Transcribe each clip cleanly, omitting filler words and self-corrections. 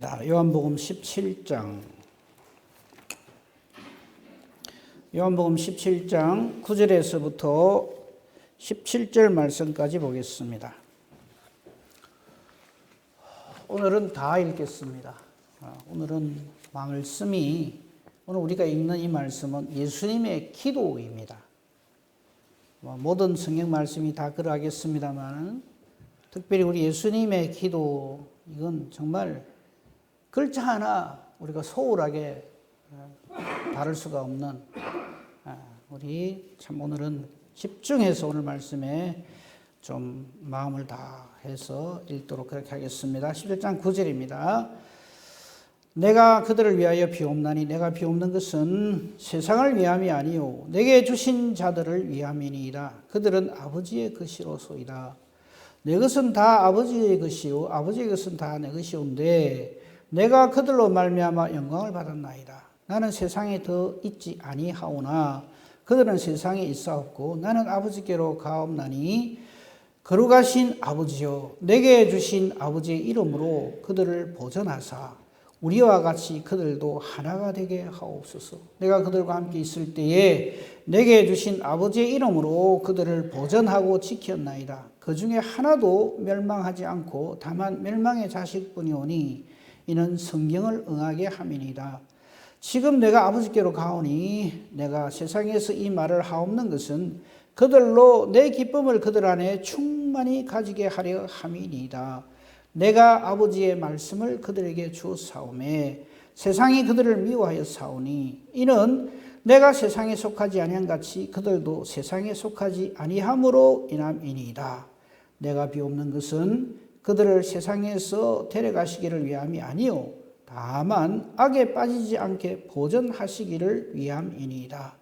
자, 요한복음 17장. 요한복음 17장 9절에서부터 17절 말씀까지 보겠습니다. 오늘은 다 읽겠습니다. 오늘은 말씀이, 오늘 우리가 읽는 이 말씀은 예수님의 기도입니다. 모든 성경 말씀이 다 그러하겠습니다만, 특별히 우리 예수님의 기도, 이건 정말 글자 하나 우리가 소홀하게 다룰 수가 없는, 우리 참 오늘은 집중해서 오늘 말씀에 좀 마음을 다해서 읽도록 그렇게 하겠습니다. 17장 9절입니다. 내가 그들을 위하여 비옵나니 내가 비옵는 것은 세상을 위함이 아니요 내게 주신 자들을 위함이니이다. 그들은 아버지의 것이로소이다. 내 것은 다 아버지의 것이요 아버지의 것은 다 내 것이온데 내가 그들로 말미암아 영광을 받았나이다. 나는 세상에 더 있지 아니하오나 그들은 세상에 있사옵고 나는 아버지께로 가옵나니 거룩하신 아버지여 내게 주신 아버지의 이름으로 그들을 보전하사 우리와 같이 그들도 하나가 되게 하옵소서. 내가 그들과 함께 있을 때에 내게 주신 아버지의 이름으로 그들을 보전하고 지켰나이다. 그 중에 하나도 멸망하지 않고 다만 멸망의 자식뿐이오니 이는 성경을 응하게 함이니이다. 지금 내가 아버지께로 가오니 내가 세상에서 이 말을 하옵는 것은 그들로 내 기쁨을 그들 안에 충만히 가지게 하려 함이니이다. 내가 아버지의 말씀을 그들에게 주었사오매 세상이 그들을 미워하여 사오니 이는 내가 세상에 속하지 아니한 같이 그들도 세상에 속하지 아니함으로 인함이니이다. 내가 비옵는 것은 그들을 세상에서 데려가시기를 위함이 아니요 다만 악에 빠지지 않게 보전하시기를 위함이니이다.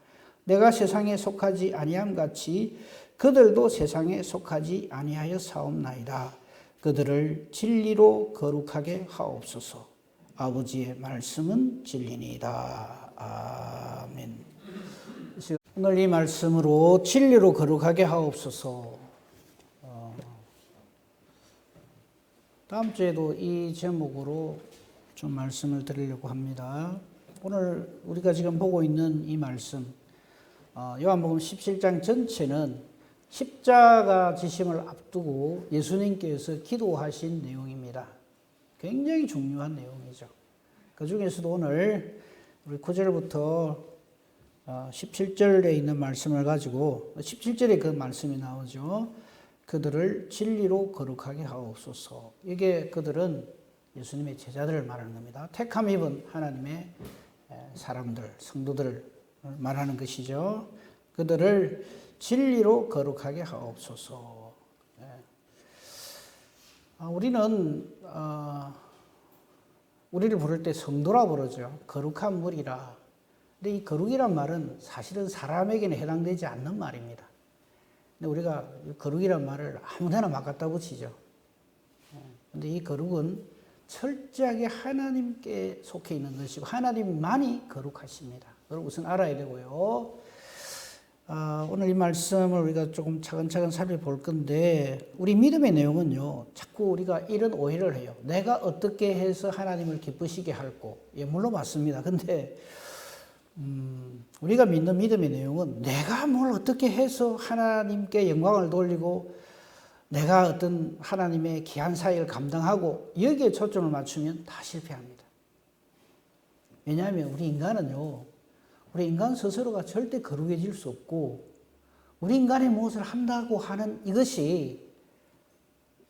내가 세상에 속하지 아니함 같이 그들도 세상에 속하지 아니하여 사옵나이다. 그들을 진리로 거룩하게 하옵소서. 아버지의 말씀은 진리니이다. 아멘. 오늘 이 말씀으로 진리로 거룩하게 하옵소서. 다음 주에도 이 제목으로 좀 말씀을 드리려고 합니다. 오늘 우리가 지금 보고 있는 이 말씀, 요한복음 17장 전체는 십자가 지심을 앞두고 예수님께서 기도하신 내용입니다. 굉장히 중요한 내용이죠. 그 중에서도 오늘 우리 9절부터 17절에 있는 말씀을 가지고 17절에 그 말씀이 나오죠. 그들을 진리로 거룩하게 하옵소서. 이게 그들은 예수님의 제자들을 말하는 겁니다. 택함 입은 하나님의 사람들, 성도들을 말하는 것이죠. 그들을 진리로 거룩하게 하옵소서. 우리는 우리를 부를 때 성도라 부르죠. 거룩한 무리라. 근데 이 거룩이란 말은 사실은 사람에게는 해당되지 않는 말입니다. 근데 우리가 거룩이란 말을 아무데나 막 갖다 붙이죠. 근데 이 거룩은 철저하게 하나님께 속해 있는 것이고 하나님만이 거룩하십니다. 그걸 우선 알아야 되고요. 오늘 이 말씀을 우리가 조금 차근차근 살펴볼 건데 우리 믿음의 내용은요. 자꾸 우리가 이런 오해를 해요. 내가 어떻게 해서 하나님을 기쁘시게 할꼬. 예, 물론 맞습니다. 근데 우리가 믿는 믿음의 내용은 내가 뭘 어떻게 해서 하나님께 영광을 돌리고 내가 어떤 하나님의 귀한 사역을 감당하고 여기에 초점을 맞추면 다 실패합니다. 왜냐하면 우리 인간은요, 우리 인간 스스로가 절대 거룩해질 수 없고 우리 인간이 무엇을 한다고 하는 이것이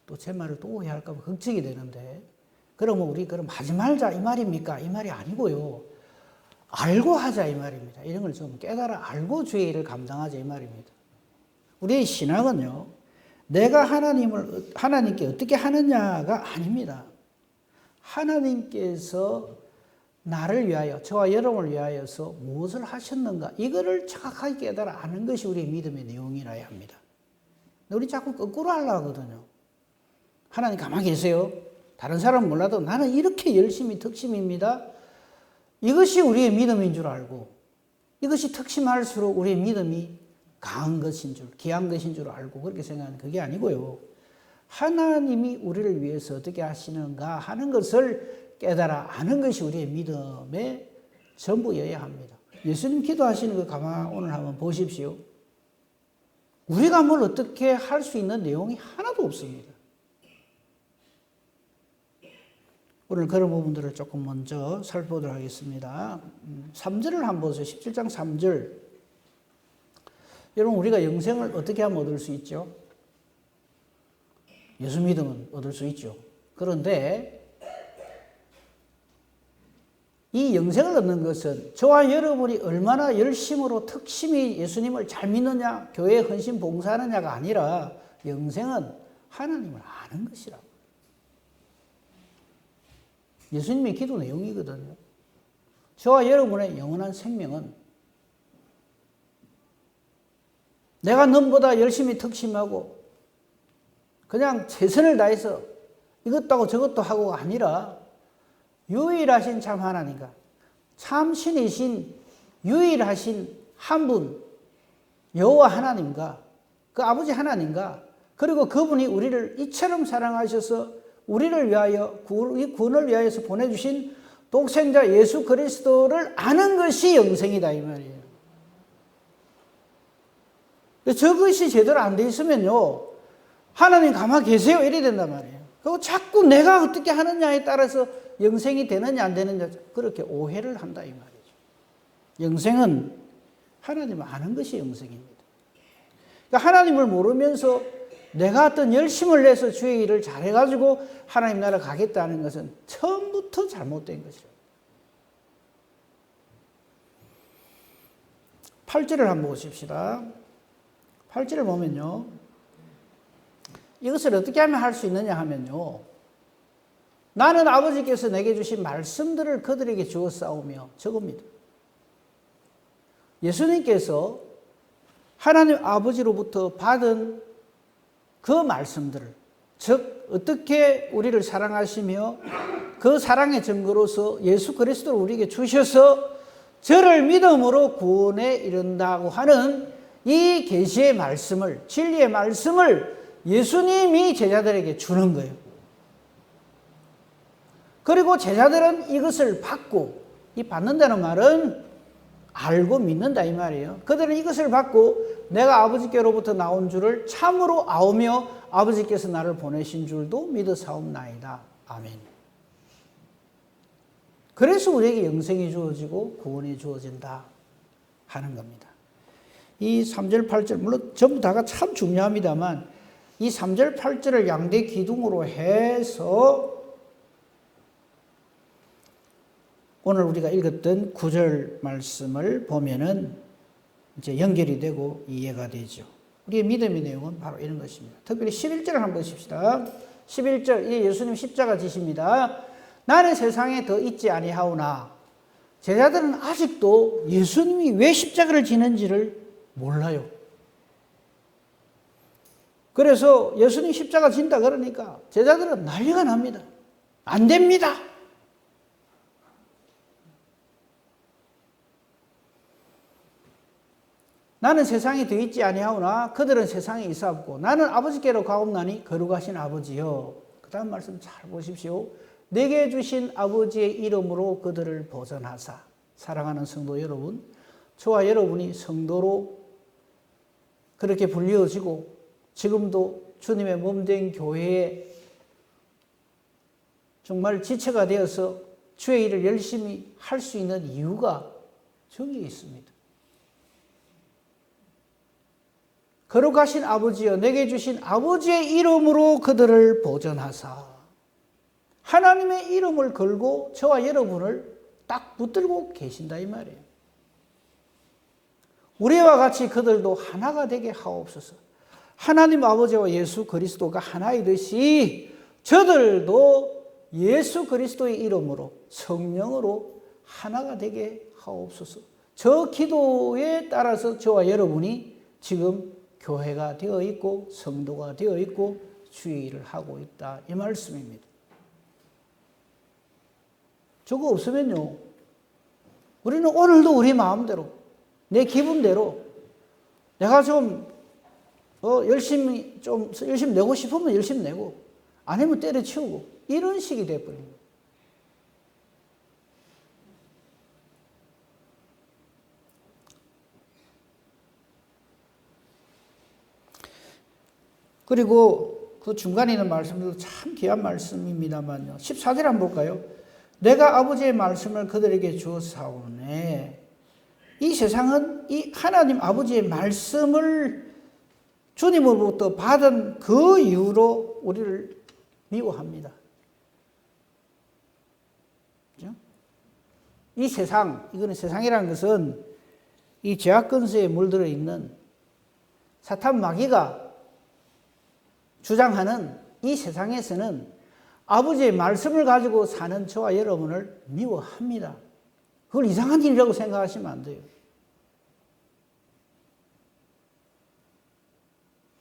또 제 말을 또 오해할까 봐 걱정이 되는데 그러면 우리 그럼 하지 말자 이 말입니까? 이 말이 아니고요. 알고 하자 이 말입니다. 이런 걸 좀 깨달아 알고 주의 일을 감당하자 이 말입니다. 우리의 신앙은요. 내가 하나님께 어떻게 하느냐가 아닙니다. 하나님께서 나를 위하여 저와 여러분을 위하여서 무엇을 하셨는가 이거를 정확하게 깨달아 아는 것이 우리의 믿음의 내용이라야 합니다. 우리 자꾸 거꾸로 하려고 하거든요. 하나님 가만히 계세요. 다른 사람은 몰라도 나는 이렇게 열심히 덕심입니다. 이것이 우리의 믿음인 줄 알고 이것이 특심할수록 우리의 믿음이 강한 것인 줄, 귀한 것인 줄 알고 그렇게 생각하는 그게 아니고요. 하나님이 우리를 위해서 어떻게 하시는가 하는 것을 깨달아 아는 것이 우리의 믿음의 전부여야 합니다. 예수님 기도하시는 거 가만 오늘 한번 보십시오. 우리가 뭘 어떻게 할 수 있는 내용이 하나도 없습니다. 오늘 그런 부분들을 조금 먼저 살펴보도록 하겠습니다. 3절을 한번 보세요. 17장 3절. 여러분, 우리가 영생을 어떻게 하면 얻을 수 있죠? 예수 믿으면 얻을 수 있죠. 그런데 이 영생을 얻는 것은 저와 여러분이 얼마나 열심으로 특심히 예수님을 잘 믿느냐, 교회에 헌신 봉사하느냐가 아니라 영생은 하나님을 아는 것이라고. 예수님의 기도 내용이거든요. 저와 여러분의 영원한 생명은 내가 너보다 열심히 특심하고 그냥 최선을 다해서 이것도 하고 저것도 하고가 아니라 유일하신 참 하나님과 참 신이신 유일하신 한 분 여호와 하나님과 그 아버지 하나님과 그리고 그분이 우리를 이처럼 사랑하셔서 우리를 위하여 구원을 위하여서 보내주신 독생자 예수 그리스도를 아는 것이 영생이다 이 말이에요. 저것이 제대로 안 돼 있으면요 하나님 가만히 계세요 이래 된단 말이에요. 그리고 자꾸 내가 어떻게 하느냐에 따라서 영생이 되느냐 안 되느냐 그렇게 오해를 한다 이 말이죠. 영생은 하나님을 아는 것이 영생입니다. 그러니까 하나님을 모르면서 내가 어떤 열심을 내서 주의 일을 잘해가지고 하나님 나라 가겠다는 것은 처음부터 잘못된 것이죠. 8절을 한번 보십시다. 8절을 보면요. 이것을 어떻게 하면 할 수 있느냐 하면요. 나는 아버지께서 내게 주신 말씀들을 그들에게 주어 싸우며 저겁니다. 예수님께서 하나님 아버지로부터 받은 그 말씀들을, 즉 어떻게 우리를 사랑하시며 그 사랑의 증거로서 예수 그리스도를 우리에게 주셔서 저를 믿음으로 구원에 이른다고 하는 이 계시의 말씀을, 진리의 말씀을 예수님이 제자들에게 주는 거예요. 그리고 제자들은 이것을 받고, 이 받는다는 말은 알고 믿는다 이 말이에요. 그들은 이것을 받고 내가 아버지께로부터 나온 줄을 참으로 아오며 아버지께서 나를 보내신 줄도 믿어 사옵나이다. 아멘. 그래서 우리에게 영생이 주어지고 구원이 주어진다 하는 겁니다. 이 3절 8절 물론 전부 다가 참 중요합니다만 이 3절 8절을 양대 기둥으로 해서 오늘 우리가 읽었던 9절 말씀을 보면은 이제 연결이 되고 이해가 되죠. 우리의 믿음의 내용은 바로 이런 것입니다. 특별히 11절을 한번 보십시다. 11절, 이 예수님 십자가 지십니다. 나는 세상에 더 있지 아니하오나 제자들은 아직도 예수님이 왜 십자가를 지는지를 몰라요. 그래서 예수님 십자가 진다 그러니까 제자들은 난리가 납니다. 안 됩니다. 나는 세상에 더 있지 아니하오나 그들은 세상에 있사옵고 나는 아버지께로 가옵나니 거룩하신 아버지여. 그 다음 말씀 잘 보십시오. 내게 주신 아버지의 이름으로 그들을 보전하사. 사랑하는 성도 여러분, 저와 여러분이 성도로 그렇게 불리어지고 지금도 주님의 몸된 교회에 정말 지체가 되어서 주의 일을 열심히 할 수 있는 이유가 저기에 있습니다. 거룩하신 아버지여 내게 주신 아버지의 이름으로 그들을 보전하사. 하나님의 이름을 걸고 저와 여러분을 딱 붙들고 계신다 이 말이에요. 우리와 같이 그들도 하나가 되게 하옵소서. 하나님 아버지와 예수 그리스도가 하나이듯이 저들도 예수 그리스도의 이름으로 성령으로 하나가 되게 하옵소서. 저 기도에 따라서 저와 여러분이 지금 교회가 되어 있고 성도가 되어 있고 주의 일을 하고 있다 이 말씀입니다. 저거 없으면요 우리는 오늘도 우리 마음대로 내 기분대로 내가 좀 열심히 내고 싶으면 열심히 내고 아니면 때려치우고 이런 식이 돼버립니다. 그리고 그 중간에 있는 말씀들도 참 귀한 말씀입니다만요. 14절 한번 볼까요? 내가 아버지의 말씀을 그들에게 주었사오니 이 세상은 이 하나님 아버지의 말씀을 주님으로부터 받은 그 이유로 우리를 미워합니다. 그렇죠? 이 세상, 이거는 세상이라는 것은 이 죄악 근세에 물들어 있는 사탄 마귀가 주장하는 이 세상에서는 아버지의 말씀을 가지고 사는 저와 여러분을 미워합니다. 그걸 이상한 일이라고 생각하시면 안 돼요.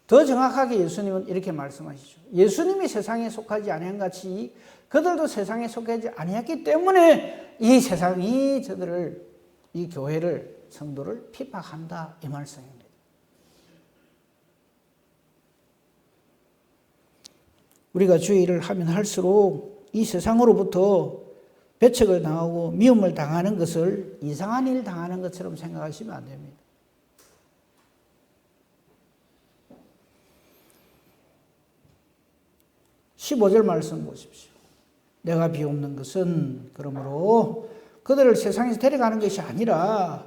더 정확하게 예수님은 이렇게 말씀하시죠. 예수님이 세상에 속하지 아니한 같이 그들도 세상에 속하지 아니했기 때문에 이 세상이 저들을, 이 교회를, 성도를 핍박한다, 이 말씀입니다. 우리가 주의 일을 하면 할수록 이 세상으로부터 배척을 당하고 미움을 당하는 것을 이상한 일 당하는 것처럼 생각하시면 안 됩니다. (15절) 말씀 보십시오. 내가 비옵는 것은 그러므로 그들을 세상에서 데려가는 것이 아니라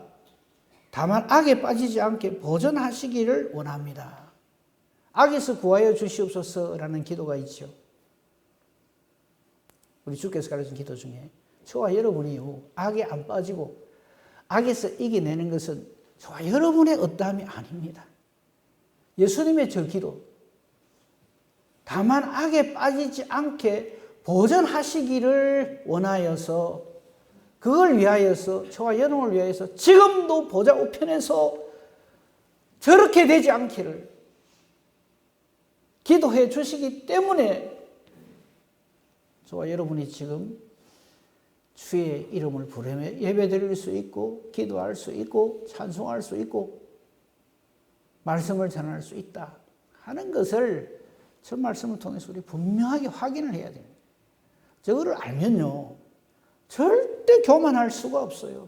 다만 악에 빠지지 않게 보존하시기를 원합니다. 악에서 구하여 주시옵소서라는 기도가 있죠. 우리 주께서 가르친 기도 중에 저와 여러분이요, 악에 안 빠지고 악에서 이겨내는 것은 저와 여러분의 어떠함이 아닙니다. 예수님의 저 기도, 다만 악에 빠지지 않게 보존하시기를 원하여서, 그걸 위하여서, 저와 여러분을 위하여서 지금도 보좌 우편에서 저렇게 되지 않기를 기도해 주시기 때문에 저와 여러분이 지금 주의 이름을 부르며 예배드릴 수 있고 기도할 수 있고 찬송할 수 있고 말씀을 전할 수 있다 하는 것을 저 말씀을 통해서 우리 분명하게 확인을 해야 됩니다. 저거를 알면요, 절대 교만할 수가 없어요.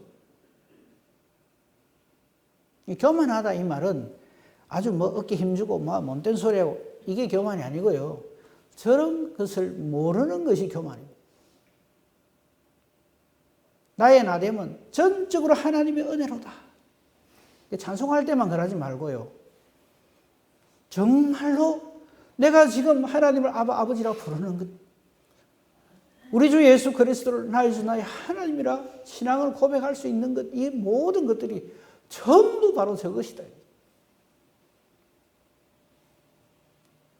이 교만하다 이 말은 아주 뭐 어깨 힘주고 뭐 못된 소리하고 이게 교만이 아니고요. 저런 것을 모르는 것이 교만입니다. 나의 나됨은 전적으로 하나님의 은혜로다. 찬송할 때만 그러지 말고요. 정말로 내가 지금 하나님을 아버지라고 부르는 것, 우리 주 예수 그리스도를 나의 주 나의 하나님이라 신앙을 고백할 수 있는 것, 이 모든 것들이 전부 바로 저것이다.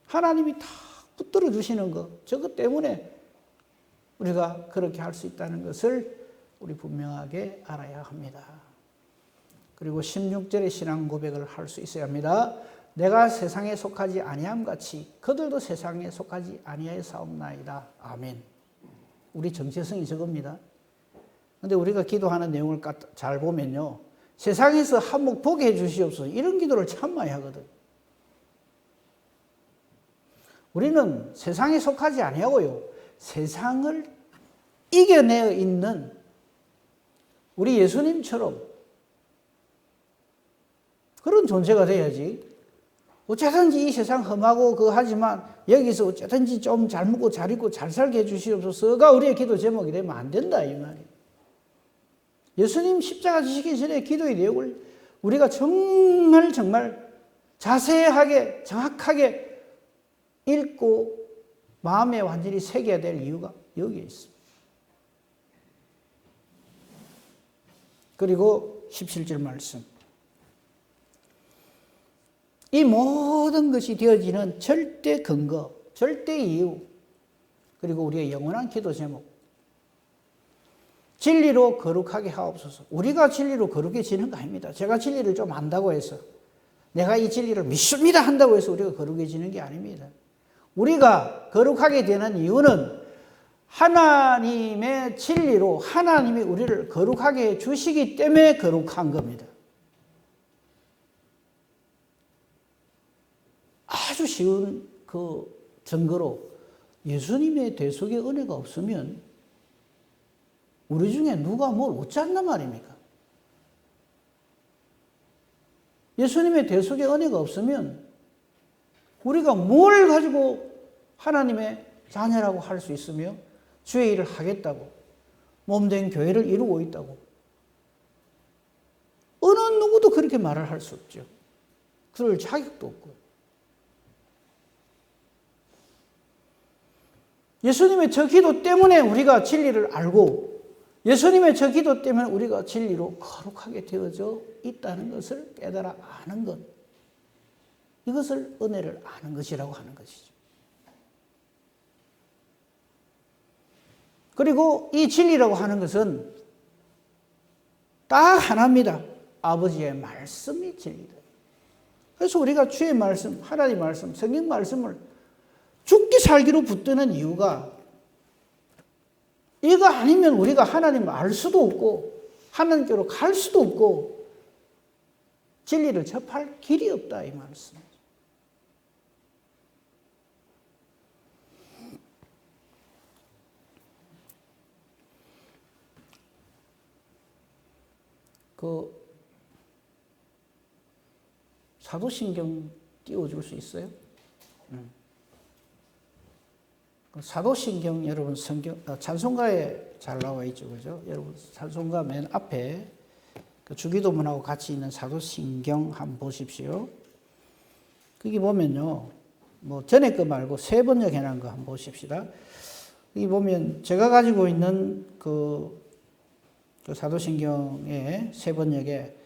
하나님이 다 붙들어 주시는 것, 저것 때문에 우리가 그렇게 할 수 있다는 것을 우리 분명하게 알아야 합니다. 그리고 16절의 신앙 고백을 할 수 있어야 합니다. 내가 세상에 속하지 아니함 같이 그들도 세상에 속하지 아니하여 싸움나이다. 아멘. 우리 정체성이 저겁니다. 그런데 우리가 기도하는 내용을 잘 보면요, 세상에서 한몫 보게 해 주시옵소서, 이런 기도를 참 많이 하거든. 우리는 세상에 속하지 아니하고요, 세상을 이겨내어 있는 우리 예수님처럼 그런 존재가 돼야지. 어쨌든지 이 세상 험하고 그거 하지만 여기서 어쨌든지 좀 잘 먹고 잘 입고 잘 살게 해주시옵소서가 우리의 기도 제목이 되면 안 된다 이 말이에요. 예수님 십자가 지시기 전에 기도의 내용을 우리가 정말 자세하게 정확하게 읽고 마음에 완전히 새겨야 될 이유가 여기에 있습니다. 그리고 17절 말씀. 이 모든 것이 되어지는 절대 근거, 절대 이유, 그리고 우리의 영원한 기도 제목. 진리로 거룩하게 하옵소서. 우리가 진리로 거룩해지는 거 아닙니다. 제가 진리를 좀 안다고 해서, 내가 이 진리를 믿습니다 한다고 해서 우리가 거룩해지는 게 아닙니다. 우리가 거룩하게 되는 이유는 하나님의 진리로 하나님이 우리를 거룩하게 해 주시기 때문에 거룩한 겁니다. 아주 쉬운 그 증거로 예수님의 대속의 은혜가 없으면 우리 중에 누가 뭘 얻지 않단 말입니까? 예수님의 대속의 은혜가 없으면 우리가 뭘 가지고 하나님의 자녀라고 할 수 있으며 주의 일을 하겠다고 몸된 교회를 이루고 있다고 어느 누구도 그렇게 말을 할 수 없죠. 그럴 자격도 없고. 예수님의 저 기도 때문에 우리가 진리를 알고 예수님의 저 기도 때문에 우리가 진리로 거룩하게 되어져 있다는 것을 깨달아 아는 것. 이것을 은혜를 아는 것이라고 하는 것이죠. 그리고 이 진리라고 하는 것은 딱 하나입니다. 아버지의 말씀이 진리다. 그래서 우리가 주의 말씀, 하나님 말씀, 성경 말씀을 죽기 살기로 붙드는 이유가 이거 아니면 우리가 하나님을 알 수도 없고 하나님께로 갈 수도 없고 진리를 접할 길이 없다 이 말씀이죠. 그 사도신경 띄워줄 수 있어요? 사도신경 여러분 성경 찬송가에 잘 나와 있죠, 그죠? 여러분 찬송가 맨 앞에 그 주기도문하고 같이 있는 사도신경 한번 보십시오. 거기 보면요, 뭐 전에 거 말고 세 번역 해놓은 거 한번 보십시다. 여기 보면 제가 가지고 있는 그 사도신경의 세 번역에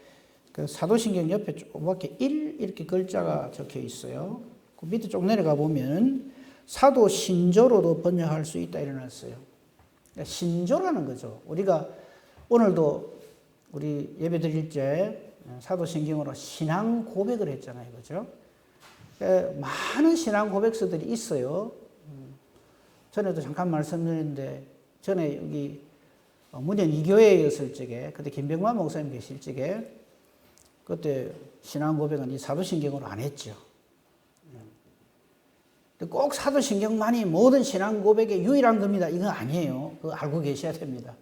그 사도신경 옆에 조그맣게 1 이렇게 글자가 적혀 있어요. 그 밑에 쭉 내려가 보면 사도 신조로도 번역할 수 있다 이래놨어요. 그러니까 신조라는 거죠. 우리가 오늘도 우리 예배 드릴 때 사도신경으로 신앙 고백을 했잖아요, 그죠? 많은 신앙 고백서들이 있어요. 전에도 잠깐 말씀드렸는데 전에 여기 문현 2교회였을 적에 그때 김병만 목사님 계실 적에 그때 신앙 고백은 이 사도신경으로 안 했죠. 꼭 사도신경만이 모든 신앙 고백의 유일한 겁니다. 이건 아니에요. 그거 알고 계셔야 됩니다.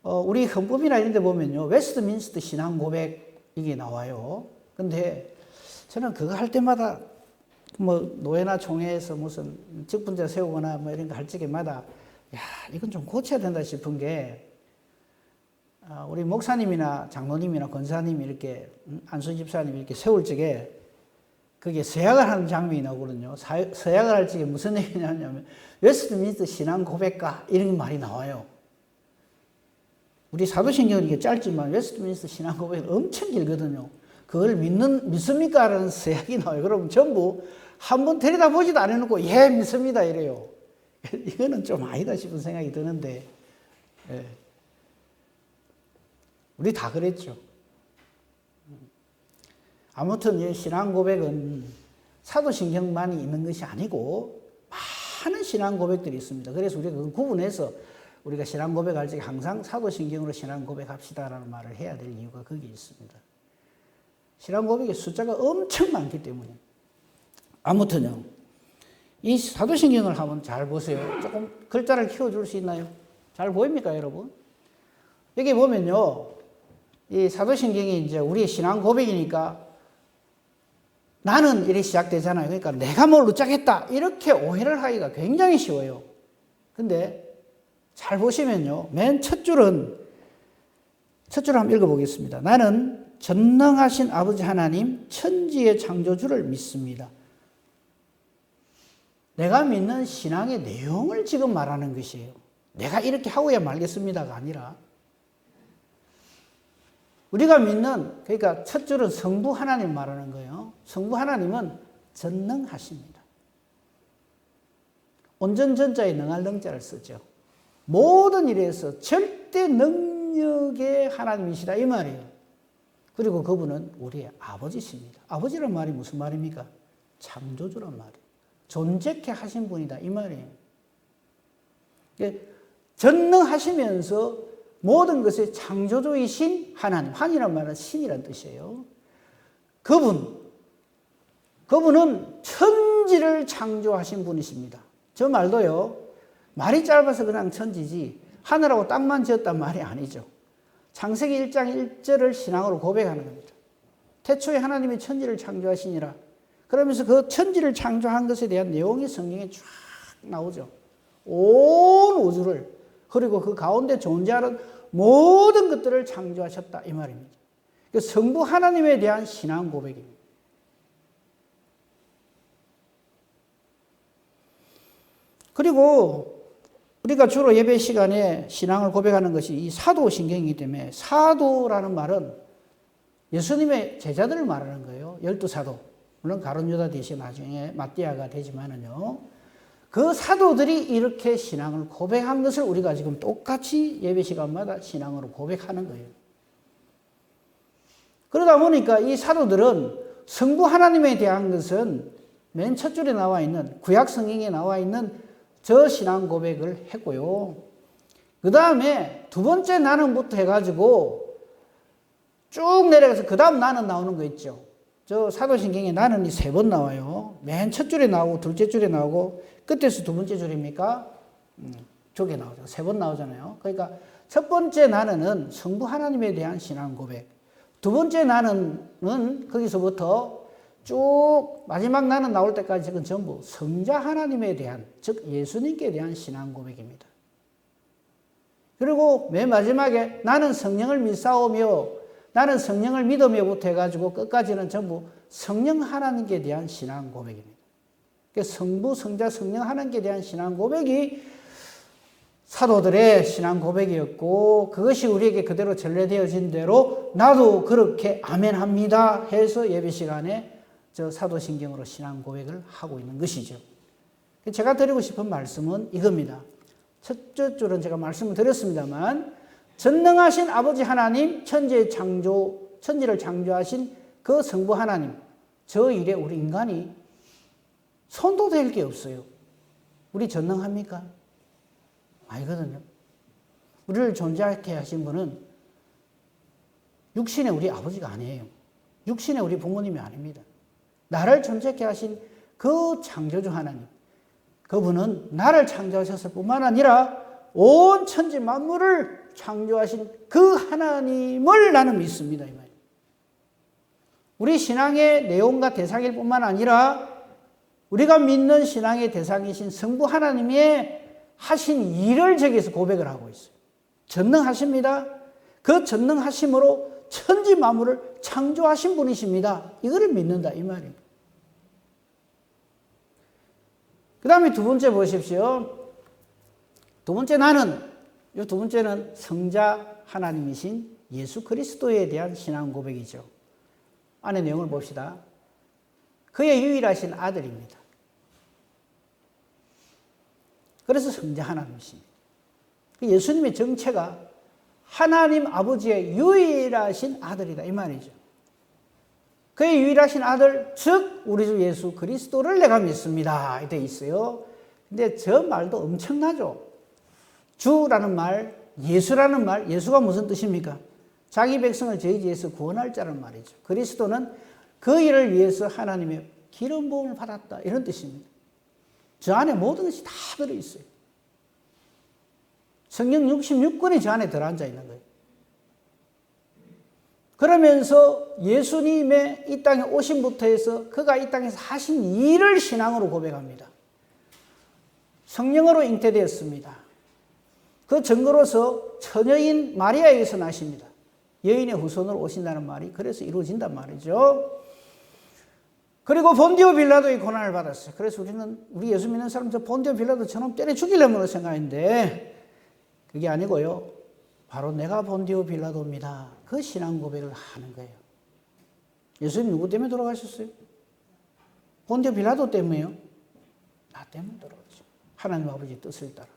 우리 헌법이나 이런 데 보면요, 웨스트민스터 신앙 고백 이게 나와요. 근데 저는 그거 할 때마다 뭐 노회나 총회에서 무슨 직분자 세우거나 뭐 이런 거 할 적에마다 야, 이건 좀 고쳐야 된다 싶은 게 우리 목사님이나 장로님이나 권사님이 이렇게 안수 집사님이 이렇게 세울 적에 그게 서약을 하는 장면이 나오거든요. 서약을 할 적에 무슨 얘기냐면 웨스트민스터 신앙 고백가 이런 말이 나와요. 우리 사도신경은 이게 짧지만 웨스트민스터 신앙 고백은 엄청 길거든요. 그걸 믿습니까? 라는 서약이 나와요. 그럼 전부 한번 들여다보지도 안 해놓고 예 믿습니다 이래요. 이거는 좀 아니다 싶은 생각이 드는데 예. 우리 다 그랬죠. 아무튼 이 신앙 고백은 사도신경만이 있는 것이 아니고 많은 신앙 고백들이 있습니다. 그래서 우리가 그 구분해서 우리가 신앙 고백할 때 항상 사도신경으로 신앙 고백합시다라는 말을 해야 될 이유가 거기에 있습니다. 신앙 고백의 숫자가 엄청 많기 때문에. 아무튼요, 이 사도신경을 한번 잘 보세요. 조금 글자를 키워줄 수 있나요? 잘 보입니까, 여러분? 여기 보면요, 이 사도신경이 이제 우리의 신앙 고백이니까 나는 이렇게 시작되잖아요. 그러니까 내가 뭘 어쩌겠다 이렇게 오해를 하기가 굉장히 쉬워요. 근데 잘 보시면요, 맨 첫 줄은 첫 줄 한번 읽어보겠습니다. 나는 전능하신 아버지 하나님 천지의 창조주를 믿습니다. 내가 믿는 신앙의 내용을 지금 말하는 것이에요. 내가 이렇게 하고야 말겠습니다가 아니라 우리가 믿는, 그러니까 첫 줄은 성부 하나님 말하는 거예요. 성부 하나님은 전능하십니다. 온전전자에 능할 능자를 쓰죠. 모든 일에서 절대 능력의 하나님이시다 이 말이에요. 그리고 그분은 우리의 아버지십니다. 아버지란 말이 무슨 말입니까? 창조주란 말이에요. 존재케 하신 분이다 이 말이에요. 전능하시면서 모든 것의 창조주이신 하나님, 한이란 말은 신이란 뜻이에요. 그분은 천지를 창조하신 분이십니다. 저 말도요, 말이 짧아서 그냥 천지지 하늘하고 땅만 지었단 말이 아니죠. 창세기 1장 1절을 신앙으로 고백하는 겁니다. 태초에 하나님이 천지를 창조하시니라. 그러면서 그 천지를 창조한 것에 대한 내용이 성경에 쫙 나오죠. 온 우주를, 그리고 그 가운데 존재하는 모든 것들을 창조하셨다 이 말입니다. 그 성부 하나님에 대한 신앙 고백입니다. 그리고 우리가 주로 예배 시간에 신앙을 고백하는 것이 이 사도신경이기 때문에, 사도라는 말은 예수님의 제자들을 말하는 거예요. 12사도. 물론 가룟 유다 대신 나중에 마띠아가 되지만은요. 그 사도들이 이렇게 신앙을 고백한 것을 우리가 지금 똑같이 예배 시간마다 신앙으로 고백하는 거예요. 그러다 보니까 이 사도들은 성부 하나님에 대한 것은 맨 첫 줄에 나와 있는, 구약 성경에 나와 있는 저 신앙 고백을 했고요. 그 다음에 두 번째 나는부터 해가지고 쭉 내려가서 그 다음 나는 나오는 거 있죠. 저 사도신경에 나는이 3번 나와요. 맨 첫 줄에 나오고 둘째 줄에 나오고 끝에서 두 번째 줄입니까? 저게 나오죠. 3번 나오잖아요. 그러니까 첫 번째 나는은 성부 하나님에 대한 신앙 고백. 두 번째 나는은 거기서부터 쭉 마지막 나는 나올 때까지 지금 전부 성자 하나님에 대한, 즉 예수님께 대한 신앙 고백입니다. 그리고 맨 마지막에 나는 성령을 믿사오며, 나는 성령을 믿으며부터 해가지고 끝까지는 전부 성령 하나님께 대한 신앙 고백입니다. 성부, 성자, 성령 하나님께 대한 신앙 고백이 사도들의 신앙 고백이었고, 그것이 우리에게 그대로 전래되어진 대로 나도 그렇게 아멘합니다 해서 예배 시간에 저 사도신경으로 신앙 고백을 하고 있는 것이죠. 제가 드리고 싶은 말씀은 이겁니다. 첫째 줄은 제가 말씀을 드렸습니다만, 전능하신 아버지 하나님, 천지를 창조하신 그 성부 하나님, 저 일에 우리 인간이 손도 댈 게 없어요. 우리 전능합니까? 아니거든요. 우리를 존재하게 하신 분은 육신의 우리 아버지가 아니에요. 육신의 우리 부모님이 아닙니다. 나를 존재하게 하신 그 창조주 하나님, 그분은 나를 창조하셨을 뿐만 아니라 온 천지 만물을 창조하신 그 하나님을 나는 믿습니다. 이 말이에요. 우리 신앙의 내용과 대상일 뿐만 아니라 우리가 믿는 신앙의 대상이신 성부 하나님의 하신 일을 저기서 고백을 하고 있어요. 전능하십니다. 그 전능하심으로 천지 만물을 창조하신 분이십니다. 이거를 믿는다 이 말이에요. 그 다음에 두 번째 보십시오. 두 번째 나는, 이 두 번째는 성자 하나님이신 예수 그리스도에 대한 신앙 고백이죠. 안에 내용을 봅시다. 그의 유일하신 아들입니다. 그래서 성자 하나님이십니다. 예수님의 정체가 하나님 아버지의 유일하신 아들이다 이 말이죠. 그의 유일하신 아들, 즉 우리 주 예수 그리스도를 내가 믿습니다 이렇게 있어요. 근데 저 말도 엄청나죠. 주라는 말, 예수라는 말, 예수가 무슨 뜻입니까? 자기 백성을 저희지에서 구원할 자라는 말이죠. 그리스도는 그 일을 위해서 하나님의 기름 부음을 받았다 이런 뜻입니다. 저 안에 모든 것이 다 들어있어요. 성경 66권이 저 안에 들어앉아 있는 거예요. 그러면서 예수님의 이 땅에 오심부터 해서 그가 이 땅에서 하신 일을 신앙으로 고백합니다. 성령으로 잉태되었습니다. 그 증거로서 처녀인 마리아에게서 나십니다. 여인의 후손으로 오신다는 말이 그래서 이루어진단 말이죠. 그리고 본디오 빌라도의 고난을 받았어요. 그래서 우리 예수 믿는 사람 저 본디오 빌라도 저놈 때려 죽이려고 생각했는데 그게 아니고요. 바로 내가 본디오 빌라도입니다. 그 신앙 고백을 하는 거예요. 예수님 누구 때문에 돌아가셨어요? 본디오 빌라도 때문에요? 나 때문에 돌아가셨어요. 하나님 아버지 뜻을 따라.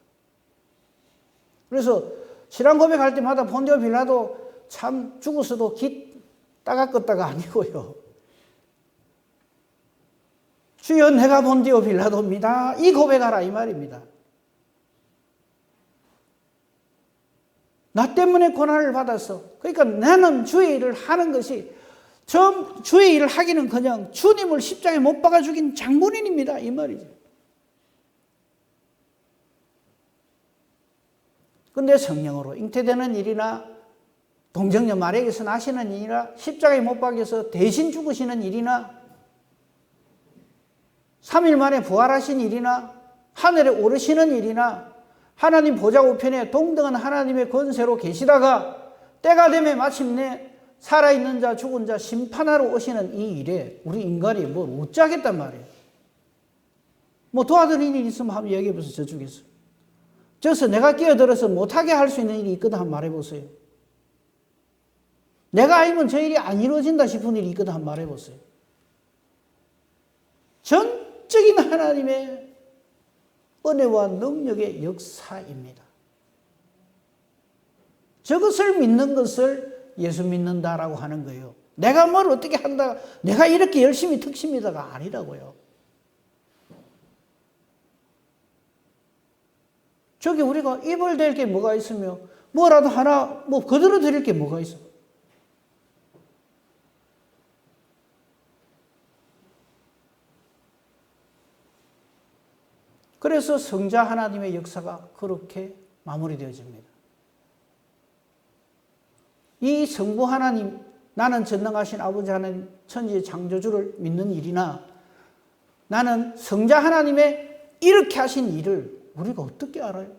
그래서 신앙 고백할 때마다 본디오 빌라도 참 죽었어도 기 따가껐다가 아니고요. 주여 내가 본디오 빌라도입니다. 이 고백하라 이 말입니다. 나 때문에 고난을 받았어. 그러니까 나는 주의 일을 하는 것이 주의 일을 하기는 그냥 주님을 십자가에 못 박아 죽인 장본인입니다. 이 말이죠. 그런데 성령으로 잉태되는 일이나 동정녀 마리아에게서 나시는 일이나 십자가에 못 박여서 대신 죽으시는 일이나 3일 만에 부활하신 일이나 하늘에 오르시는 일이나 하나님 보좌 우편에 동등한 하나님의 권세로 계시다가 때가 되면 마침내 살아있는 자 죽은 자 심판하러 오시는 이 일에 우리 인간이 뭘 어쩌겠단 말이에요. 뭐 도와드리는 일이 있으면 한번 얘기해보세요. 저쪽에서. 저기서 내가 끼어들어서 못하게 할 수 있는 일이 있거든 한번 말해보세요. 내가 아니면 저 일이 안 이루어진다 싶은 일이 있거든 한번 말해보세요. 전적인 하나님의 은혜와 능력의 역사입니다. 저것을 믿는 것을 예수 믿는다라고 하는 거예요. 내가 뭘 어떻게 한다, 내가 이렇게 열심히 특심이다가 아니라고요. 저기 우리가 입을 댈 게 뭐가 있으며 뭐라도 하나 뭐 거들어 드릴 게 뭐가 있어. 그래서 성자 하나님의 역사가 그렇게 마무리되어집니다. 이 성부 하나님, 나는 전능하신 아버지 하나님 천지의 창조주를 믿는 일이나 나는 성자 하나님의 이렇게 하신 일을 우리가 어떻게 알아요?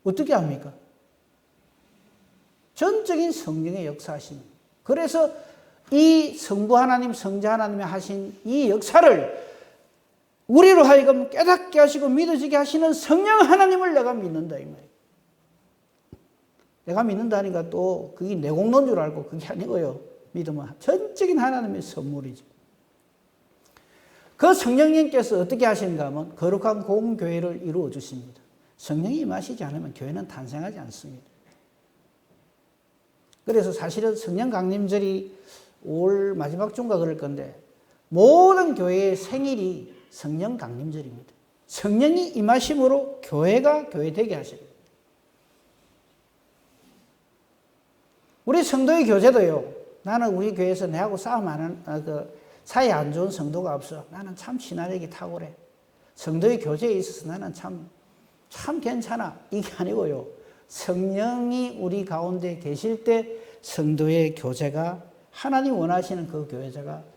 어떻게 압니까? 전적인 성령의 역사하십니다. 그래서 이 성부 하나님, 성자 하나님이 하신 이 역사를 우리로 하여금 깨닫게 하시고 믿어지게 하시는 성령 하나님을 내가 믿는다 이 말이에요. 내가 믿는다니까 또 그게 내 공로인 줄 알고 그게 아니고요. 믿음은 전적인 하나님의 선물이죠. 그 성령님께서 어떻게 하시는가 하면 거룩한 공교회를 이루어 주십니다. 성령이 임하시지 않으면 교회는 탄생하지 않습니다. 그래서 사실은 성령 강림절이 올 마지막 주인가 그럴 건데 모든 교회의 생일이 성령 강림절입니다. 성령이 임하심으로 교회가 교회되게 하십니다. 우리 성도의 교제도요. 나는 우리 교회에서 내하고 싸움하는 사이 안 좋은 성도가 없어. 나는 참 친화력이 탁월해. 성도의 교제에 있어서 나는 참 괜찮아. 이게 아니고요. 성령이 우리 가운데 계실 때 성도의 교제가 하나님 원하시는 그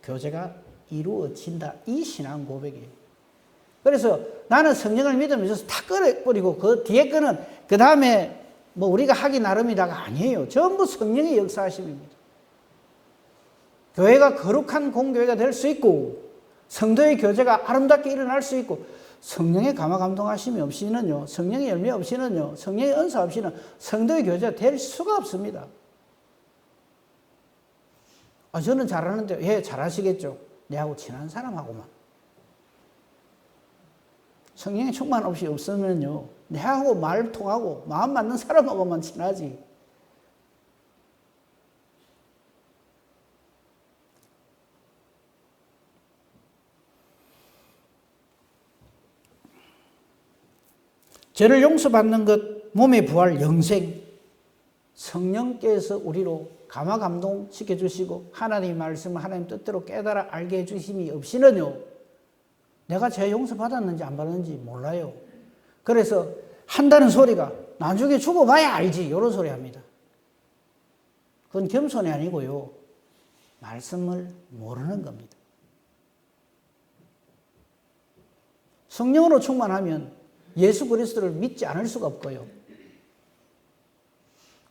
교제가 이루어진다. 이 신앙 고백이에요. 그래서 나는 성령을 믿으면서 다 끊어버리고 그 뒤에 거는 그 다음에 뭐 우리가 하기 나름이다가 아니에요. 전부 성령의 역사하심입니다. 교회가 거룩한 공교회가 될 수 있고 성도의 교제가 아름답게 일어날 수 있고 성령의 감화 감동하심이 없이는요. 성령의 열매 없이는요. 성령의 은사 없이는 성도의 교제가 될 수가 없습니다. 저는 잘하는데 예, 잘하시겠죠. 내하고 친한 사람하고만. 성령의 충만 없이 없으면요. 내하고 말 통하고 마음 맞는 사람하고만 친하지. 죄를 용서받는 것, 몸의 부활, 영생. 성령께서 우리로 감화 감동시켜 주시고 하나님의 말씀을 하나님 뜻대로 깨달아 알게 해주심이 없이는요. 내가 죄 용서받았는지 안 받았는지 몰라요. 그래서 한다는 소리가 나중에 죽어봐야 알지 이런 소리 합니다. 그건 겸손이 아니고요. 말씀을 모르는 겁니다. 성령으로 충만하면 예수 그리스도를 믿지 않을 수가 없고요.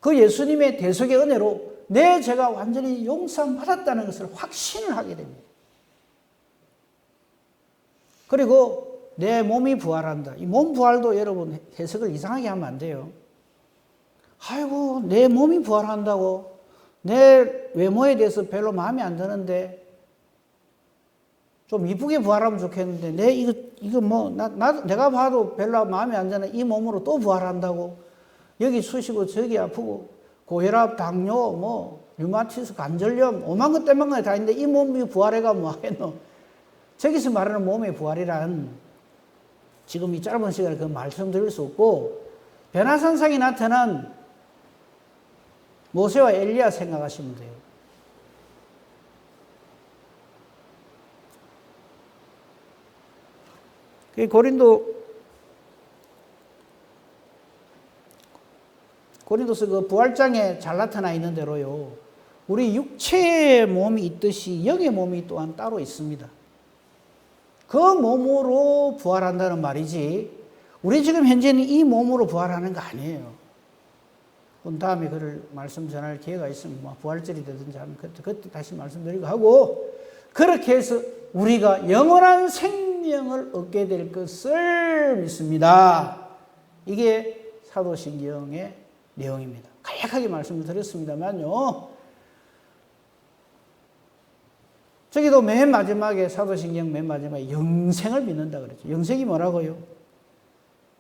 그 예수님의 대속의 은혜로 내 죄가 완전히 용서받았다는 것을 확신을 하게 됩니다. 그리고 내 몸이 부활한다. 이 몸 부활도 여러분 해석을 이상하게 하면 안 돼요. 아이고 내 몸이 부활한다고 내 외모에 대해서 별로 마음에 안 드는데 좀 이쁘게 부활하면 좋겠는데 이거 뭐 내가 봐도 별로 마음에 안 드는 이 몸으로 또 부활한다고 여기 쑤시고 저기 아프고 고혈압, 당뇨, 뭐 류마티스, 관절염 오만 것 때만 다 있는데 이 몸이 부활해가 뭐 하겠노. 저기서 말하는 몸의 부활이란 지금 이 짧은 시간에 그 말씀드릴 수 없고 변화산상이 나타난 모세와 엘리야 생각하시면 돼요. 고린도서 그 부활장에 잘 나타나 있는 대로요. 우리 육체의 몸이 있듯이 영의 몸이 또한 따로 있습니다. 그 몸으로 부활한다는 말이지, 우리 지금 현재는 이 몸으로 부활하는 거 아니에요. 그럼 다음에 그를 말씀 전할 기회가 있으면 뭐 부활절이 되든지 하면 그때 다시 말씀드리고 하고, 그렇게 해서 우리가 영원한 생명을 얻게 될 것을 믿습니다. 이게 사도신경의 내용입니다. 간략하게 말씀을 드렸습니다만요. 저기도 맨 마지막에, 사도신경 맨 마지막에 영생을 믿는다 그랬죠. 영생이 뭐라고요?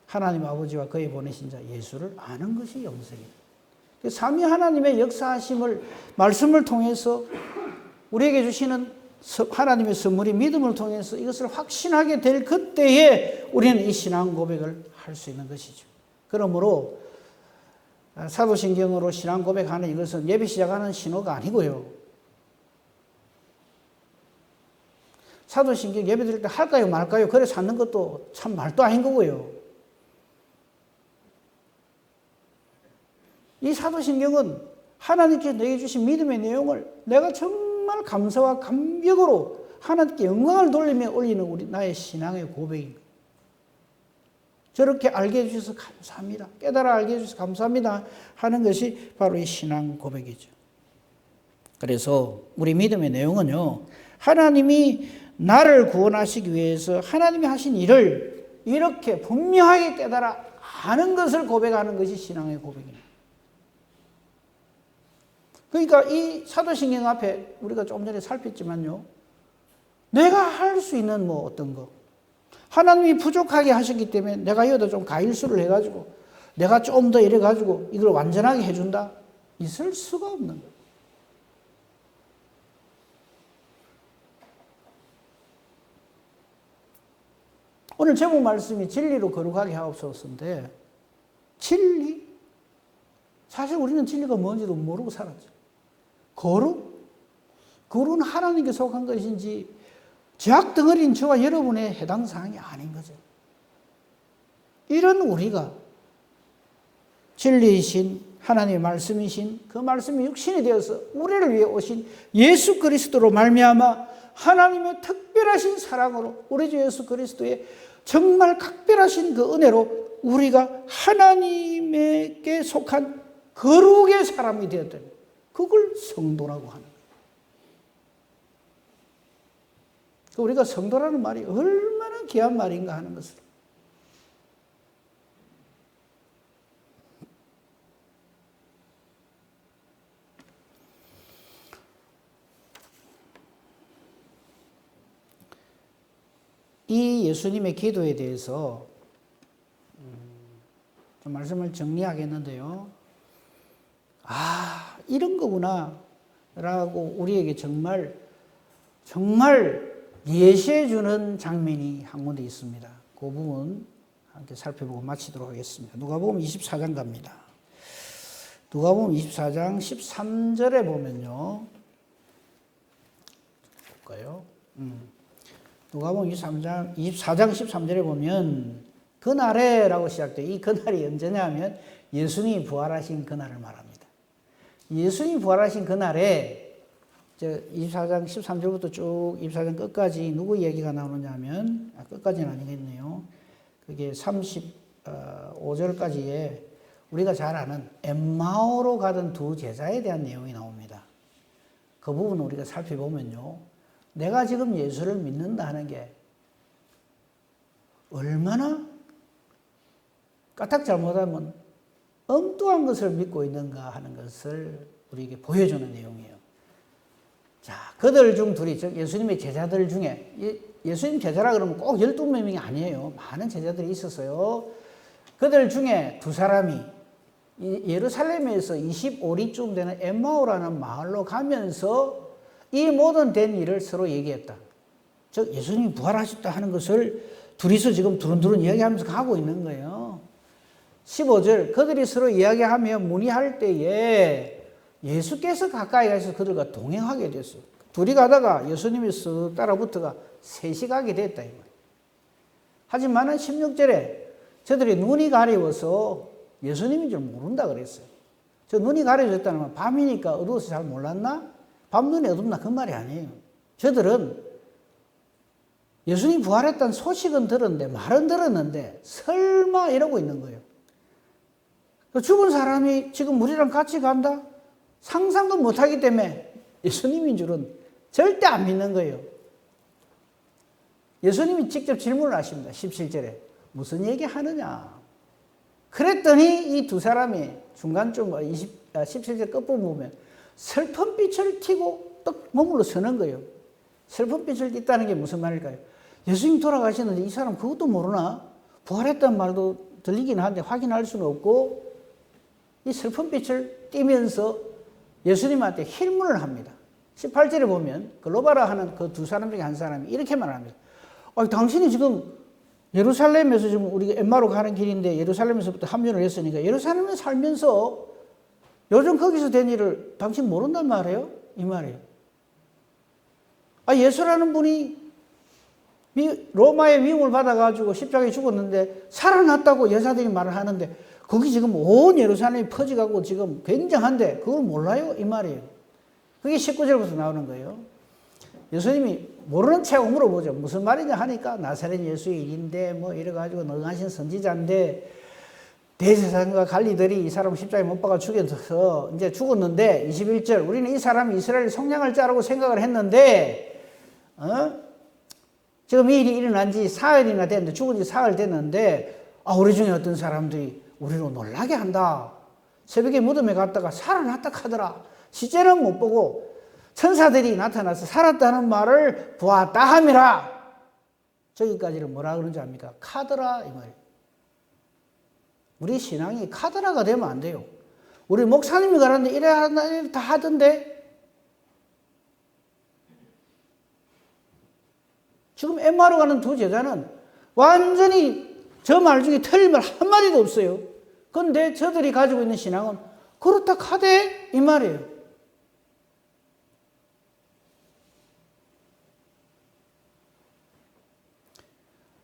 하나님 아버지와 그의 보내신 자 예수를 아는 것이 영생입니다. 삼위 하나님의 역사하심을 말씀을 통해서 우리에게 주시는 하나님의 선물이 믿음을 통해서 이것을 확신하게 될 그때에 우리는 이 신앙 고백을 할 수 있는 것이죠. 그러므로 사도신경으로 신앙 고백하는 이것은 예배 시작하는 신호가 아니고요. 사도신경 예배 드릴 때 할까요 말까요? 그래서 하는 것도 참 말도 아닌 거고요. 이 사도신경은 하나님께서 내게 주신 믿음의 내용을 내가 정말 감사와 감격으로 하나님께 영광을 돌리며 올리는 나의 신앙의 고백입니다. 저렇게 알게 해주셔서 감사합니다. 깨달아 알게 해주셔서 감사합니다 하는 것이 바로 이 신앙 고백이죠. 그래서 우리 믿음의 내용은요, 하나님이 나를 구원하시기 위해서 하나님이 하신 일을 이렇게 분명하게 깨달아 아는 것을 고백하는 것이 신앙의 고백입니다. 그러니까 이 사도신경 앞에 우리가 조금 전에 살폈지만요, 내가 할 수 있는 뭐 어떤 거, 하나님이 부족하게 하셨기 때문에 내가 여기다 좀 가일수를 해가지고 내가 좀 더 이래가지고 이걸 완전하게 해준다? 있을 수가 없는 거예요. 오늘 제목 말씀이 진리로 거룩하게 하옵소서인데, 진리? 사실 우리는 진리가 뭔지도 모르고 살았죠. 거룩? 거룩은 하나님께 속한 것인지 죄악 덩어리인 저와 여러분의 해당 사항이 아닌 거죠. 이런 우리가 진리이신 하나님의 말씀이신 그 말씀이 육신이 되어서 우리를 위해 오신 예수 그리스도로 말미암아 하나님의 특별하신 사랑으로 우리 주 예수 그리스도의 정말 각별하신 그 은혜로 우리가 하나님에게 속한 거룩의 사람이 되었다니, 그걸 성도라고 하는 거예요. 우리가 성도라는 말이 얼마나 귀한 말인가 하는 것을 이 예수님의 기도에 대해서 좀 말씀을 정리하겠는데요. 아, 이런 거구나 라고 우리에게 정말 예시해 주는 장면이 한 군데 있습니다. 그 부분 함께 살펴보고 마치도록 하겠습니다. 누가복음 24장 갑니다. 누가복음 24장 13절에 보면요. 볼까요? 누가복음 24장 13절에 보면 그날에라고 시작돼요. 이 그날이 언제냐면 예수님이 부활하신 그날을 말합니다. 예수님이 부활하신 그날에 24장 13절부터 쭉 24장 끝까지 누구 얘기가 나오느냐면, 끝까지는 아니겠네요. 그게 35절까지에 우리가 잘 아는 엠마오로 가던 두 제자에 대한 내용이 나옵니다. 그 부분을 우리가 살펴보면요, 내가 지금 예수를 믿는다 하는 게 얼마나 까딱 잘못하면 엉뚱한 것을 믿고 있는가 하는 것을 우리에게 보여주는 내용이에요. 자, 그들 중 둘이, 즉 예수님의 제자들 중에, 예수님 제자라 그러면 꼭 12명이 아니에요. 많은 제자들이 있었어요. 그들 중에 두 사람이 예루살렘에서 25리쯤 되는 엠마오라는 마을로 가면서 이 모든 된 일을 서로 얘기했다. 즉 예수님이 부활하셨다 하는 것을 둘이서 지금 두run두른 이야기하면서 가고 있는 거예요. 15절, 그들이 서로 이야기하며 문의할 때에 예수께서 가까이 가셔서 그들과 동행하게 됐어요. 둘이 가다가 예수님이 쓱 따라붙어가 셋이 가게 됐다 이 말이에요. 하지만 16절에 저들이 눈이 가려워서 예수님인 줄 모른다 그랬어요. 저 눈이 가려졌다는 말, 밤이니까 어두워서 잘 몰랐나? 밤눈이 어둡나? 그 말이 아니에요. 저들은 예수님 부활했다는 소식은 들었는데, 말은 들었는데, 설마 이러고 있는 거예요. 죽은 사람이 지금 우리랑 같이 간다? 상상도 못하기 때문에 예수님인 줄은 절대 안 믿는 거예요. 예수님이 직접 질문을 하십니다. 17절에. 무슨 얘기 하느냐? 그랬더니 이 두 사람이 중간쯤 17절 끝부분 보면 슬픈 빛을 띠고 떡 머물러 서는 거예요. 슬픈 빛을 띠다는 게 무슨 말일까요? 예수님 돌아가셨는데 이 사람 그것도 모르나? 부활했다는 말도 들리긴 하는데 확인할 수는 없고 이 슬픈 빛을 띠면서 예수님한테 힐문을 합니다. 18절에 보면 글로바라 하는 그 두 사람 중에 한 사람이 이렇게 말합니다. 당신이 지금 예루살렘에서 지금 우리가 엠마로 가는 길인데 예루살렘에서부터 합류를 했으니까 예루살렘에 살면서 요즘 거기서 된 일을 당신 모른단 말이에요? 이 말이에요. 예수라는 분이 로마의 미움을 받아가지고 십자가에 죽었는데 살아났다고 여자들이 말을 하는데 거기 지금 온 예루살렘이 퍼져가고 지금 굉장한데 그걸 몰라요? 이 말이에요. 그게 19절부터 나오는 거예요. 예수님이 모르는 척 물어보죠. 무슨 말이냐 하니까 나사렛 예수의 일인데 뭐 이래가지고 능하신 선지자인데 대제사장과 관리들이 이 사람 십자가에 못 박아 죽여서 이제 죽었는데 21절 우리는 이 사람이 이스라엘 속량할 자라고 생각을 했는데 지금 이 일이 일어난 지 사흘이나 됐는데 죽은 지 사흘 됐는데 우리 중에 어떤 사람들이 우리로 놀라게 한다. 새벽에 무덤에 갔다가 살아났다 하더라. 실제는 못 보고 천사들이 나타나서 살았다는 말을 보았다 함이라. 저기까지를 뭐라 그러는지 압니까? 카더라 이 말이에요. 우리 신앙이 카더라가 되면 안 돼요. 우리 목사님이 가는데 이래 한다 이래 다 하던데 지금 엠마로 가는 두 제자는 완전히 저 말 중에 틀린 말 한마디도 없어요. 그런데 저들이 가지고 있는 신앙은 그렇다 카대 이 말이에요.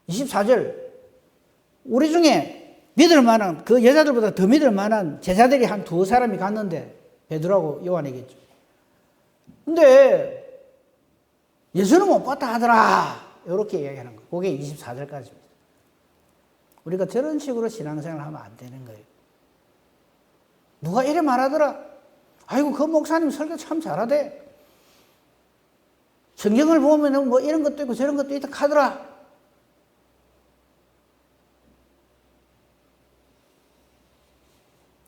(24절) 우리 중에 믿을 만한 그 여자들보다 더 믿을 만한 제자들이 한 두 사람이 갔는데 베드로하고 요한이겠죠. 근데 예수는 못 봤다 하더라 이렇게 이야기하는 거예요. 그게 24절까지입니다. 우리가 저런 식으로 신앙생활을 하면 안 되는 거예요. 누가 이래 말하더라. 아이고 그 목사님 설교 참 잘하대. 성경을 보면 뭐 이런 것도 있고 저런 것도 있다 하더라.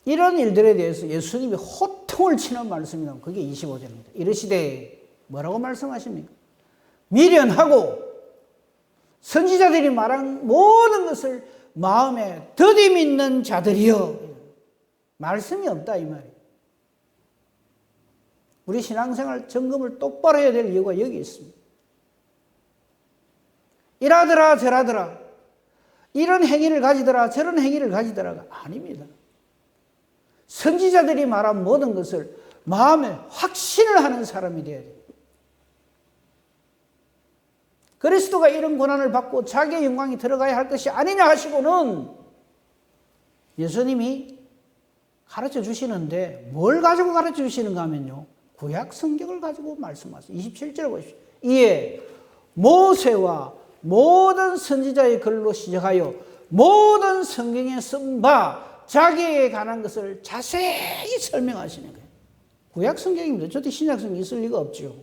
이런 일들에 대해서 예수님이 호통을 치는 말씀이 나오면 그게 25절입니다. 이르시되 뭐라고 말씀하십니까? 미련하고 선지자들이 말한 모든 것을 마음에 더디 믿는 자들이여. 말씀이 없다 이 말이에요. 우리 신앙생활 점검을 똑바로 해야 될 이유가 여기 있습니다. 이라더라 저라더라 이런 행위를 가지더라 저런 행위를 가지더라가 아닙니다. 선지자들이 말한 모든 것을 마음에 확신을 하는 사람이 되어야 돼요. 그리스도가 이런 고난을 받고 자기의 영광이 들어가야 할 것이 아니냐 하시고는 예수님이 가르쳐 주시는데 뭘 가지고 가르쳐 주시는가 하면요. 구약 성경을 가지고 말씀하세요. 27절에 보십시오. 이에 모세와 모든 선지자의 글로 시작하여 모든 성경에 쓴 바 자기에 관한 것을 자세히 설명하시는 거예요. 구약 성경입니다. 저도 신약 성경이 있을 리가 없죠.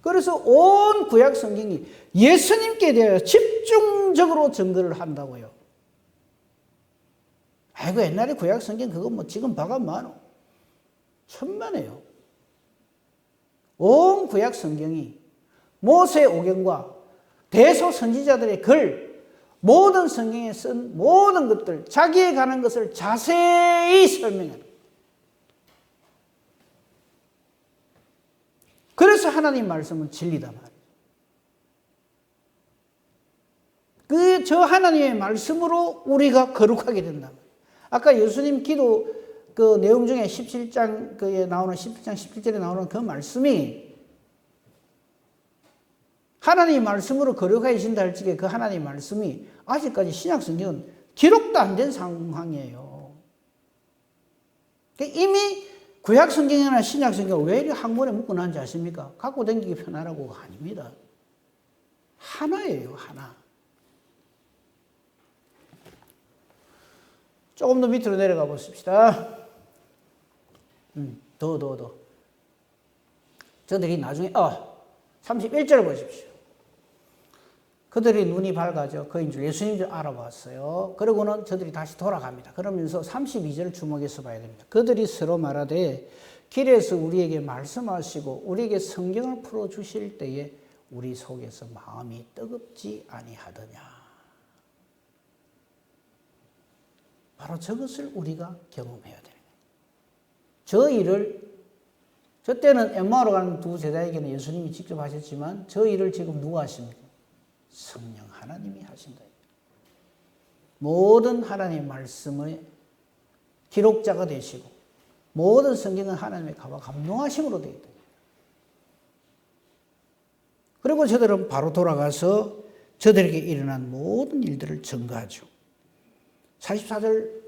그래서 온 구약 성경이 예수님께 대하여 집중적으로 증거를 한다고요. 아이고 옛날에 구약 성경 그거 뭐 지금 봐가 많어. 천만에요. 온 구약 성경이 모세 오경과 대소 선지자들의 글 모든 성경에 쓴 모든 것들 자기에 관한 것을 자세히 설명해요. 그래서 하나님 말씀은 진리다 말이에요. 저 하나님의 말씀으로 우리가 거룩하게 된다 말이에요. 아까 예수님 기도 그 내용 중에 17장에 나오는 17장 17절에 나오는 그 말씀이 하나님의 말씀으로 거룩해진다 할 적에 그 하나님의 말씀이 아직까지 신약 성경은 기록도 안 된 상황이에요. 이미 구약 성경이나 신약 성경을 왜 이렇게 한 권에 묶어놨는지 아십니까? 갖고 다니기 편하라고가 아닙니다. 하나예요, 하나. 조금 더 밑으로 내려가 보십시다. 더. 저들이 나중에, 31절 보십시오. 그들이 눈이 밝아져 그인 줄 예수님 줄 알아봤어요. 그러고는 저들이 다시 돌아갑니다. 그러면서 32절을 주목해서 봐야 됩니다. 그들이 서로 말하되 길에서 우리에게 말씀하시고 우리에게 성경을 풀어주실 때에 우리 속에서 마음이 뜨겁지 아니하더냐. 바로 저것을 우리가 경험해야 되는 거예요. 저 때는 엠마오로 가는 두 제자에게는 예수님이 직접 하셨지만 저 일을 지금 누가 하십니까? 성령 하나님이 하신다. 모든 하나님의 말씀의 기록자가 되시고 모든 성경은 하나님의 감동하심으로 되어 있다. 그리고 저들은 바로 돌아가서 저들에게 일어난 모든 일들을 전가하죠. 44절.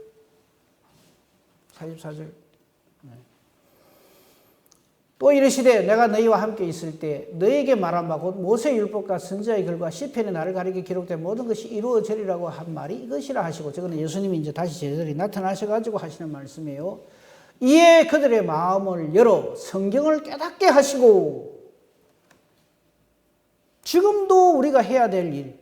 또 이르시되 내가 너희와 함께 있을 때 너희에게 말한 바 곧 모세의 율법과 선지자의 글과 시편에 나를 가리켜 기록된 모든 것이 이루어지리라고 한 말이 이것이라 하시고, 저거는 예수님이 이제 다시 제자들이 나타나셔가지고 하시는 말씀이에요. 이에 그들의 마음을 열어 성경을 깨닫게 하시고, 지금도 우리가 해야 될 일,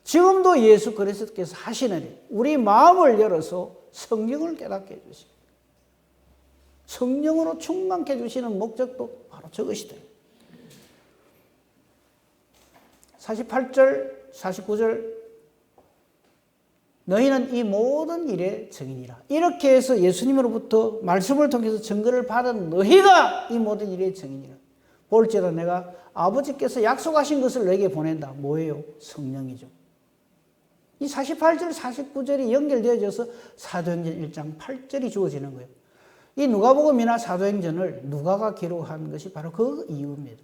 지금도 예수 그리스도께서 하시는 일, 우리 마음을 열어서 성경을 깨닫게 해주십니다. 성령으로 충만케 해주시는 목적도 바로 저것이다. 48절, 49절 너희는 이 모든 일의 증인이라. 이렇게 해서 예수님으로부터 말씀을 통해서 증거를 받은 너희가 이 모든 일의 증인이라. 볼지어다 내가 아버지께서 약속하신 것을 너에게 보낸다. 뭐예요? 성령이죠. 이 48절, 49절이 연결되어져서 사도행전 1장 8절이 주어지는 거예요. 이 누가복음이나 사도행전을 누가가 기록한 것이 바로 그 이유입니다.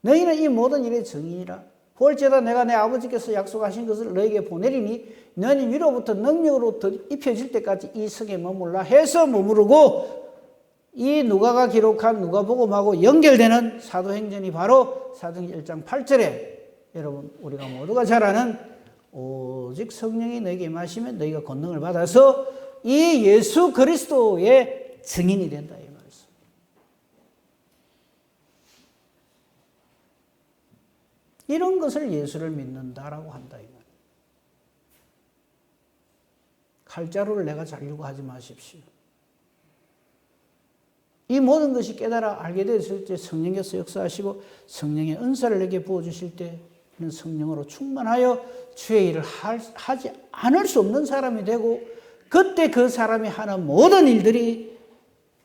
너희는 이 모든 일의 증인이라. 볼지어다 내가 내 아버지께서 약속하신 것을 너에게 보내리니 너희는 위로부터 능력으로 입혀질 때까지 이 성에 머물라 해서 머무르고, 이 누가가 기록한 누가복음하고 연결되는 사도행전이 바로 사도행전 1장 8절에 여러분 우리가 모두가 잘 아는 오직 성령이 너에게 임하시면 너희가 권능을 받아서 이 예수 그리스도의 증인이 된다 이 말씀. 이런 것을 예수를 믿는다라고 한다 이 말. 칼자루를 내가 자르려고 하지 마십시오. 이 모든 것이 깨달아 알게 되었을 때 성령께서 역사하시고 성령의 은사를 내게 부어주실 때는 성령으로 충만하여 주의 일을 하지 않을 수 없는 사람이 되고, 그때 그 사람이 하는 모든 일들이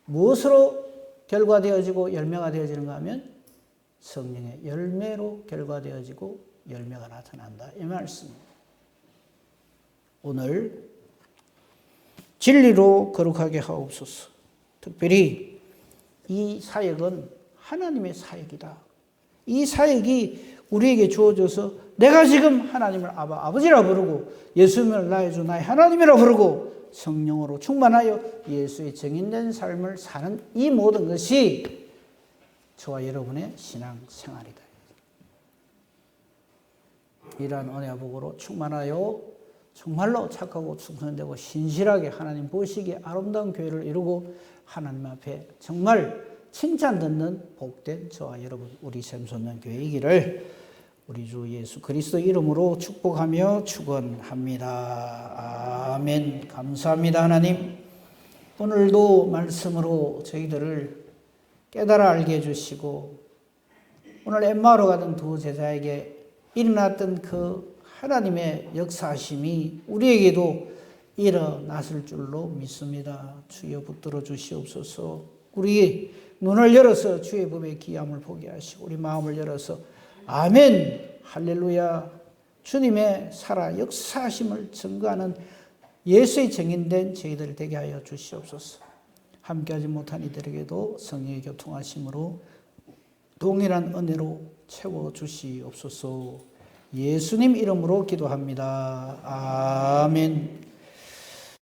무엇으로 결과되어지고 열매가 되어지는가 하면 성령의 열매로 결과되어지고 열매가 나타난다 이 말씀입니다. 오늘 진리로 거룩하게 하옵소서. 특별히 이 사역은 하나님의 사역이다. 이 사역이 우리에게 주어져서 내가 지금 하나님을 아버지라 부르고 예수님을 나의 주 나의 하나님이라 부르고 성령으로 충만하여 예수의 증인된 삶을 사는 이 모든 것이 저와 여러분의 신앙 생활이다. 이러한 은혜와 복으로 충만하여 정말로 착하고 충성되고 신실하게 하나님 보시기에 아름다운 교회를 이루고 하나님 앞에 정말 칭찬 듣는 복된 저와 여러분 우리 샘솟는 교회이기를 우리 주 예수 그리스도 이름으로 축복하며 축원합니다. 아멘. 감사합니다. 하나님, 오늘도 말씀으로 저희들을 깨달아 알게 해주시고 오늘 엠마오로 가던 두 제자에게 일어났던 그 하나님의 역사하심이 우리에게도 일어났을 줄로 믿습니다. 주여 붙들어 주시옵소서. 우리 눈을 열어서 주의 법의 귀함을 보게 하시고 우리 마음을 열어서 아멘 할렐루야 주님의 살아 역사하심을 증거하는 예수의 증인된 저희들 되게 하여 주시옵소서. 함께하지 못한 이들에게도 성령의 교통하심으로 동일한 은혜로 채워주시옵소서. 예수님 이름으로 기도합니다. 아멘.